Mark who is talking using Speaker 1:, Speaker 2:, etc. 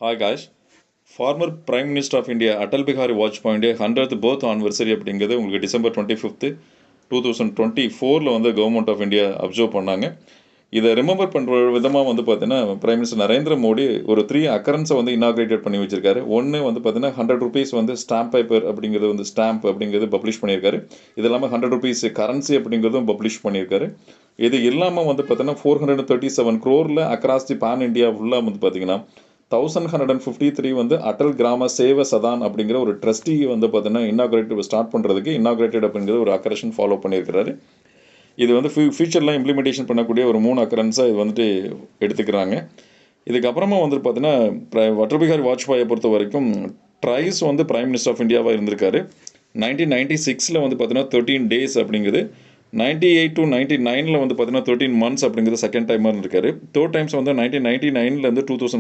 Speaker 1: Hi guys. Former Prime Minister of India Atal Bihari Vajpayee 100th birth anniversary அப்படிங்கிறது உங்களுக்கு December 25th 2024 வந்து government of India observe பண்ணாங்க. இதை remember பண்ணுற விதமாக வந்து பார்த்தீங்கன்னா பிரைம் மினிஸ்டர் நரேந்திர மோடி ஒரு 3 அக்கரன்ஸை வந்து இனாக்ரேட்டட் பண்ணி வச்சிருக்காரு. ஒன்று வந்து பார்த்தீங்கன்னா 100 rupees வந்து ஸ்டாம்ப் பேப்பர் அப்படிங்கிறது வந்து ஸ்டாம்ப் அப்படிங்கிறது பப்ளிஷ் பண்ணியிருக்காரு. இது இல்லாமல் 100 rupees கரன்சி அப்படிங்கிறதும் பப்ளிஷ் பண்ணியிருக்காரு. இது இல்லாமல் வந்து பார்த்தீங்கன்னா 437 crore across the pan India ஃபுல்லாக வந்து பார்த்தீங்கன்னா 1153 வந்து அட்டல் கிராம சேவ சதான் அப்படிங்கிற ஒரு ட்ரஸ்டி வந்து பார்த்தீங்கன்னா இன்னாக்ரேட்டிவ் ஸ்டார்ட் பண்ணுறதுக்கு இன்னாக்ரேட்டட் அப்படிங்கிற ஒரு அக்கரேஷன் ஃபாலோ பண்ணியிருக்கிறாரு. இது வந்து ஃபியூச்சரில் இம்ப்ளிமெண்டேஷன் பண்ணக்கூடிய ஒரு 3 அக்கரன்ஸாக இது வந்துட்டு எடுத்துக்கிறாங்க. இதுக்கப்புறமா வந்து பார்த்தீங்கன்னா அடல் பிஹாரி வாஜ்பாயை பொறுத்த வரைக்கும் ட்ரைஸ் வந்து பிரைம் மினிஸ்டர் ஆஃப் இந்தியாவாக இருந்திருக்காரு. 1996 வந்து பார்த்தீங்கன்னா 13 days அப்படிங்கிறது, 98 to 99 வந்து பார்த்தீங்கன்னா 13 months அப்படிங்கிறது செகண்ட் டைமாக இருந்திருக்காரு. தேர்ட் டைம்ஸ் வந்து 1999 2004